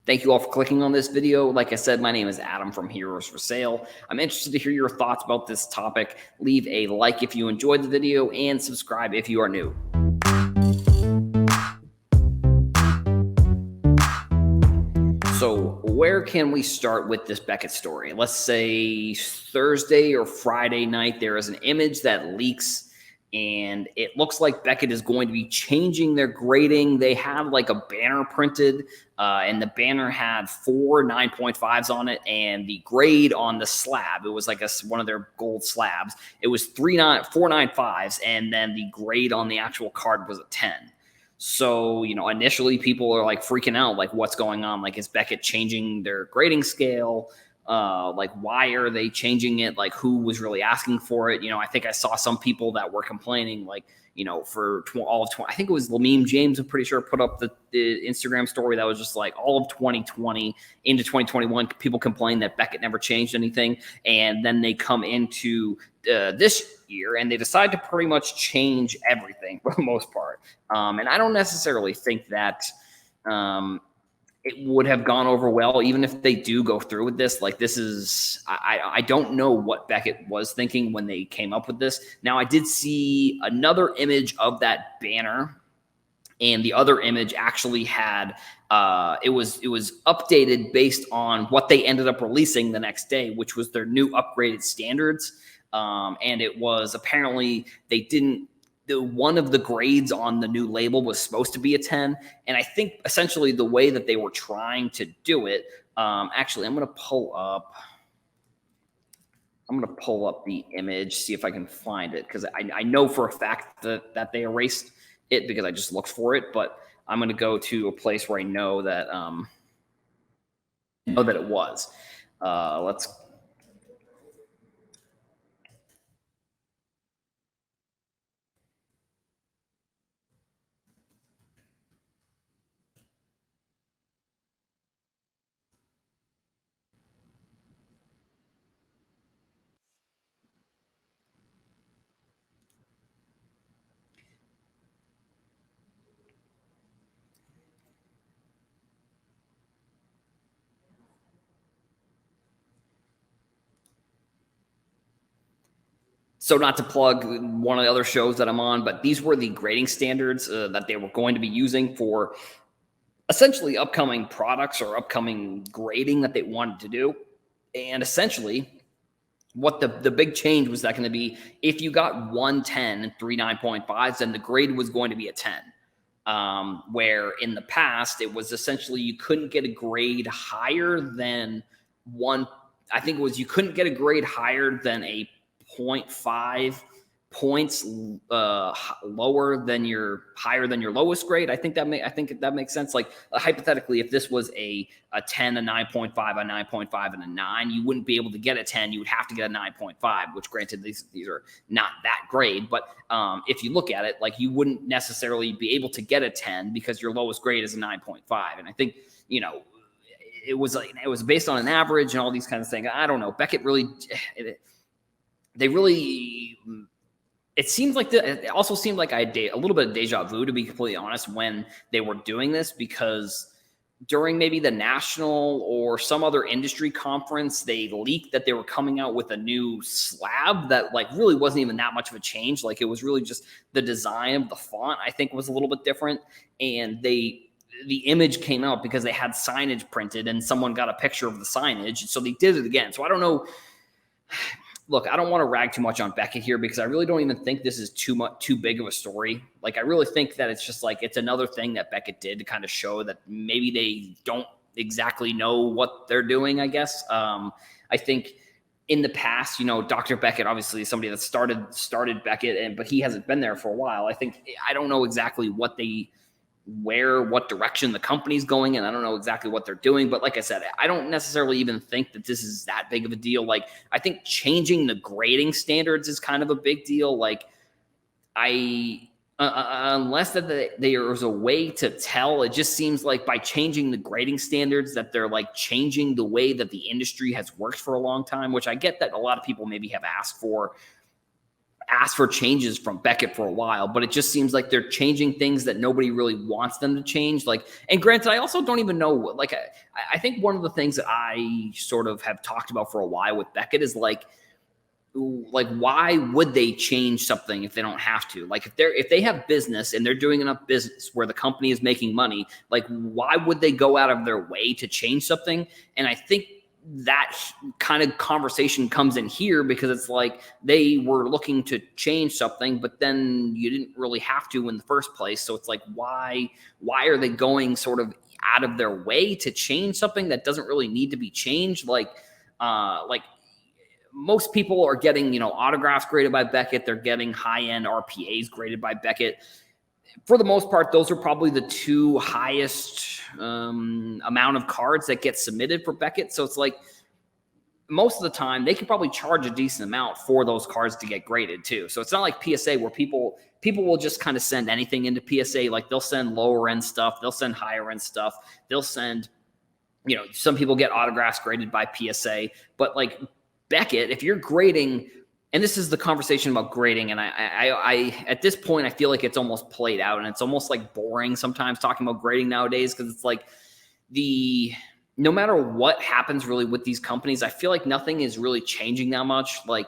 Thank you all for clicking on this video. Like I said, my name is Adam from Herosforsale. I'm interested to hear your thoughts about this topic. Leave a like if you enjoyed the video and subscribe if you are new. So where can we start with this Beckett story? Let's say Thursday or Friday night, there is an image that leaks and it looks like Beckett is going to be changing their grading. They had like a banner printed and the banner had 4 9.5s on it, and the grade on the slab, it was like one of their gold slabs, it was 4 9.5s, and then the grade on the actual card was a 10. So, initially people are like freaking out, like what's going on? Like, is Beckett changing their grading scale? Like, why are they changing it? Like, who was really asking for it? I think I saw some people that were complaining, like, for all of 20, I think it was Lameme James, I'm pretty sure, put up the Instagram story that was just like all of 2020 into 2021. People complained that Beckett never changed anything. And then they come into this year and they decide to pretty much change everything for the most part. And I don't necessarily think that it would have gone over well, even if they do go through with this. Like, this is, I don't know what Beckett was thinking when they came up with this. Now, I did see another image of that banner, and the other image actually had, it was updated based on what they ended up releasing the next day, which was their new upgraded standards. And it was apparently one of the grades on the new label was supposed to be a 10. And I think essentially the way that they were trying to do it, actually, I'm going to pull up the image, see if I can find it, because I know for a fact that they erased it because I just looked for it. But I'm going to go to a place where I know that it was. Let's. So, not to plug one of the other shows that I'm on, but these were the grading standards that they were going to be using for essentially upcoming products or upcoming grading that they wanted to do. And essentially, what the big change was that going to be, if you got 110 and 3 9.5s, then the grade was going to be a 10. Where in the past, it was essentially you couldn't get a grade higher than I think it was you couldn't get a grade higher than a 0.5 points higher than your lowest grade. I think that makes sense. Like, hypothetically, if this was a 10, a 9.5, a 9.5, and a 9, you wouldn't be able to get a 10. You would have to get a 9.5, which, granted, these are not that grade. But if you look at it, like, you wouldn't necessarily be able to get a 10 because your lowest grade is a 9.5. And I think, it was based on an average and all these kinds of things. I don't know. Beckett really, it seems like it also seemed like I had a little bit of deja vu, to be completely honest, when they were doing this, because during maybe the national or some other industry conference, they leaked that they were coming out with a new slab that, like, really wasn't even that much of a change. Like, it was really just the design of the font, I think, was a little bit different. And the image came out because they had signage printed and someone got a picture of the signage. So they did it again. So I don't know. Look, I don't want to rag too much on Beckett here because I really don't even think this is too big of a story. Like, I really think that it's just like, it's another thing that Beckett did to kind of show that maybe they don't exactly know what they're doing, I guess. I think in the past, Dr. Beckett, obviously somebody that started Beckett, but he hasn't been there for a while. I don't know exactly what direction the company's going in. I don't know exactly what they're doing, but like I said, I don't necessarily even think that this is that big of a deal. Like, I think changing the grading standards is kind of a big deal. Like, unless that there's a way to tell, it just seems like by changing the grading standards that they're like changing the way that the industry has worked for a long time, which I get that a lot of people maybe have asked for. asked for changes from Beckett for a while, but it just seems like they're changing things that nobody really wants them to change. Like, and granted, I also don't even know, like, I think one of the things that I sort of have talked about for a while with Beckett is like, why would they change something if they don't have to? Like, if they have business and they're doing enough business where the company is making money, like, why would they go out of their way to change something? And I think that kind of conversation comes in here, because it's like they were looking to change something, but then you didn't really have to in the first place. So it's like, why are they going sort of out of their way to change something that doesn't really need to be changed? Like most people are getting, you know, autographs graded by Beckett. They're getting high-end RPAs graded by Beckett. For the most part, those are probably the two highest amount of cards that get submitted for Beckett. So it's like, most of the time they could probably charge a decent amount for those cards to get graded too. So it's not like PSA where people will just kind of send anything into PSA. Like, they'll send lower end stuff, they'll send higher end stuff, they'll send, you know, some people get autographs graded by PSA, but like Beckett, if you're grading, and this is the conversation about grading, and I at this point, I feel like it's almost played out, and it's almost like boring sometimes talking about grading nowadays, because it's like no matter what happens really with these companies, I feel like nothing is really changing that much. Like,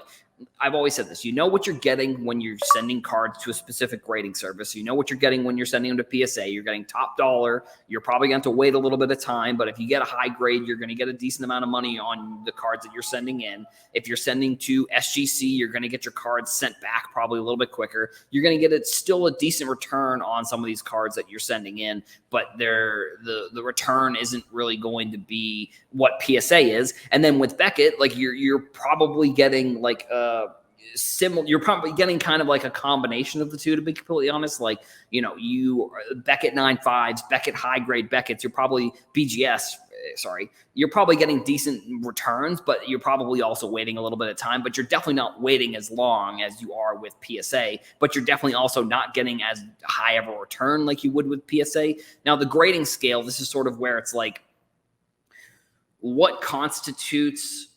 I've always said this, you know what you're getting when you're sending cards to a specific grading service. You know what you're getting when you're sending them to PSA. You're getting top dollar. You're probably going to have to wait a little bit of time, but if you get a high grade, you're going to get a decent amount of money on the cards that you're sending in. If you're sending to SGC, you're going to get your cards sent back probably a little bit quicker. You're going to get still a decent return on some of these cards that you're sending in, but the return isn't really going to be what PSA is. And then with Beckett, like, you're probably getting like similar, you're probably getting kind of like a combination of the two, to be completely honest. Like, you know, you Beckett 9.5s, Beckett high grade Beckett's, you're probably BGS, you're probably getting decent returns, but you're probably also waiting a little bit of time, but you're definitely not waiting as long as you are with PSA, but you're definitely also not getting as high of a return like you would with PSA. Now, the grading scale, this is sort of where it's like, what constitutes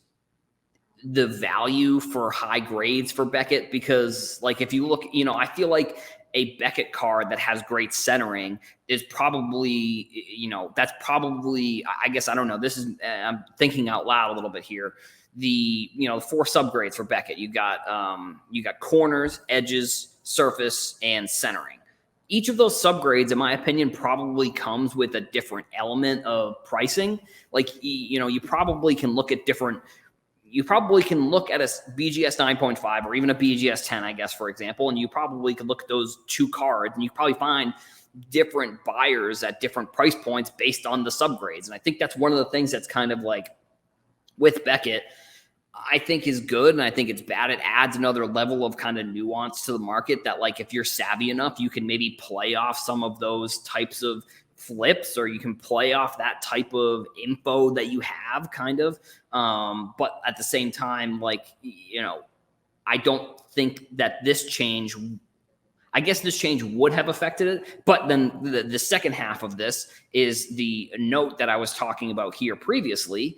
the value for high grades for Beckett? Because, like, if you look, you know, I feel like a Beckett card that has great centering is probably, you know, that's probably, I guess, I don't know. This is, I'm thinking out loud a little bit here. You know, 4 subgrades for Beckett. You got corners, edges, surface, and centering. Each of those subgrades, in my opinion, probably comes with a different element of pricing. Like, you know, you probably can look at a BGS 9.5 or even a BGS 10, I guess, for example, and you probably could look at those two cards, and you probably find different buyers at different price points based on the subgrades. And I think that's one of the things that's kind of like with Beckett, I think is good, and I think it's bad. It adds another level of kind of nuance to the market that, like, if you're savvy enough, you can maybe play off some of those types of flips, or you can play off that type of info that you have, kind of. But at the same time, like, you know, I don't think that this change, I guess this change would have affected it. But then the second half of this is the note that I was talking about here previously.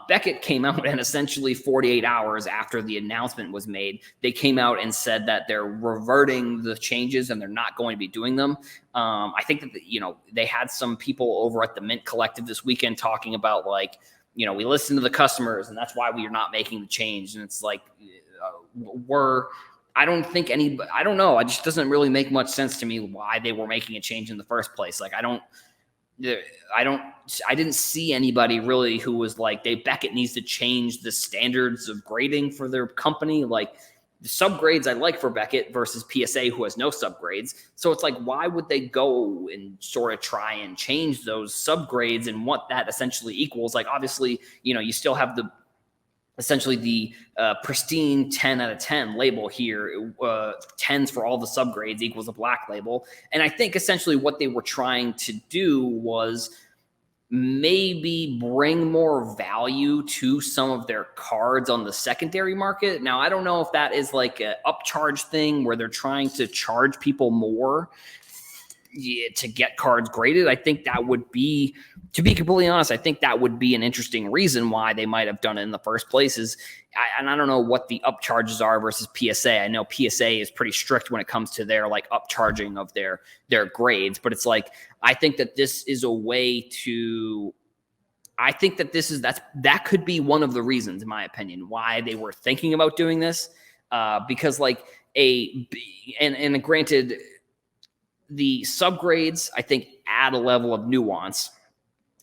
Beckett came out, and essentially 48 hours after the announcement was made, they came out and said that they're reverting the changes and they're not going to be doing them. I think that, you know, they had some people over at the Mint Collective this weekend talking about, like, you know, we listen to the customers and that's why we are not making the change. And it's like, I don't know. It just doesn't really make much sense to me why they were making a change in the first place. Like, I didn't see anybody really who was like, Beckett needs to change the standards of grading for their company. Like, the subgrades I like for Beckett versus PSA, who has no subgrades. So it's like, why would they go and sort of try and change those subgrades and what that essentially equals? Like, obviously, you know, you still have essentially the pristine 10 out of 10 label here. 10s for all the subgrades equals a black label. And I think essentially what they were trying to do was maybe bring more value to some of their cards on the secondary market. Now, I don't know if that is like an upcharge thing where they're trying to charge people more to get cards graded. I think that would be, to be completely honest, I think that would be an interesting reason why they might have done it in the first place. And I don't know what the upcharges are versus PSA. I know PSA is pretty strict when it comes to their like upcharging of their grades, but it's like, I think that this is a way to, I think that that could be one of the reasons, in my opinion, why they were thinking about doing this. Because like and granted, the subgrades, I think, add a level of nuance.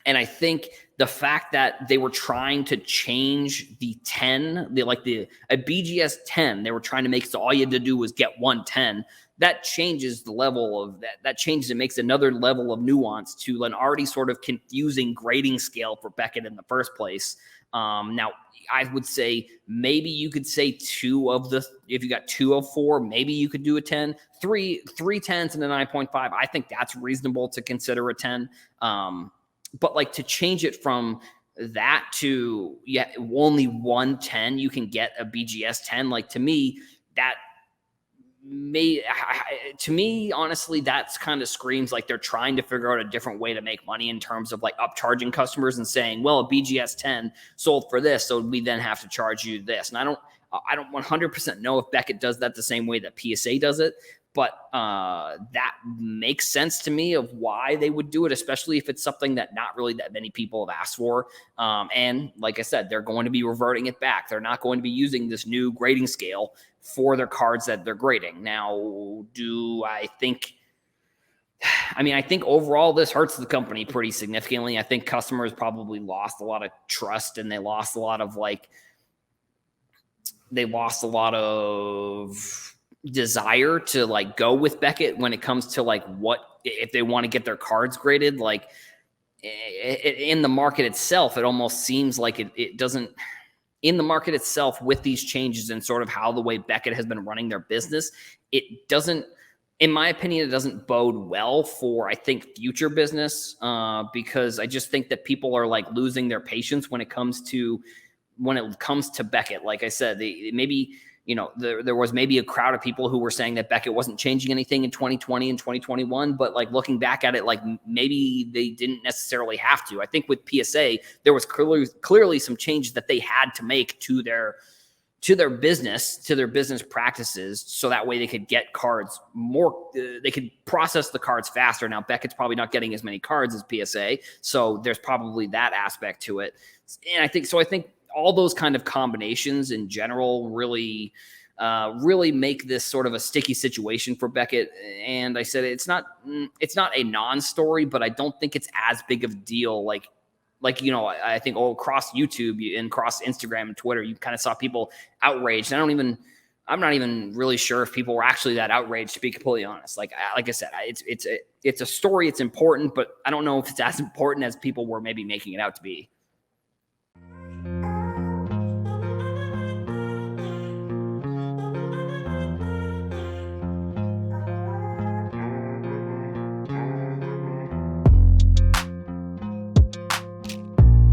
And I think the fact that they were trying to change the 10, a BGS 10, they were trying to make it so all you had to do was get 110. That changes the level of that changes, it makes another level of nuance to an already sort of confusing grading scale for Beckett in the first place. Now, I would say maybe you could say if you got 2 of 4, maybe you could do a 10. Three 10s and a 9.5. I think that's reasonable to consider a 10. But like to change it from that to only 110, you can get a BGS 10. Like to me, honestly, that's kind of screams like they're trying to figure out a different way to make money in terms of like upcharging customers and saying, well, a BGS 10 sold for this, so we then have to charge you this. And I don't 100% know if Beckett does that the same way that PSA does it, but that makes sense to me of why they would do it, especially if it's something that not really that many people have asked for. And like I said, they're going to be reverting it back. They're not going to be using this new grading scale for their cards that they're grading. Now, I think overall this hurts the company pretty significantly. I think customers probably lost a lot of trust, and they lost a lot of desire to like go with Beckett when it comes to like what if they want to get their cards graded. Like in the market itself, it almost seems like it doesn't. In the market itself, with these changes and sort of how the way Beckett has been running their business, it doesn't, in my opinion, it doesn't bode well for, I think, future business, because I just think that people are like losing their patience when it comes to Beckett. Like I said, there was maybe a crowd of people who were saying that Beckett wasn't changing anything in 2020 and 2021, but like looking back at it, like maybe they didn't necessarily have to. I think with PSA, there was clearly some changes that they had to make to their business practices, so that way they could get cards more, they could process the cards faster. Now, Beckett's probably not getting as many cards as PSA, so there's probably that aspect to it. And I think all those kind of combinations in general really make this sort of a sticky situation for Beckett. And I said it's not a non-story, but I don't think it's as big of a deal. I think across YouTube and across Instagram and Twitter, you kind of saw people outraged. I'm not even really sure if people were actually that outraged, to be completely honest. Like I said, it's a story. It's important, but I don't know if it's as important as people were maybe making it out to be.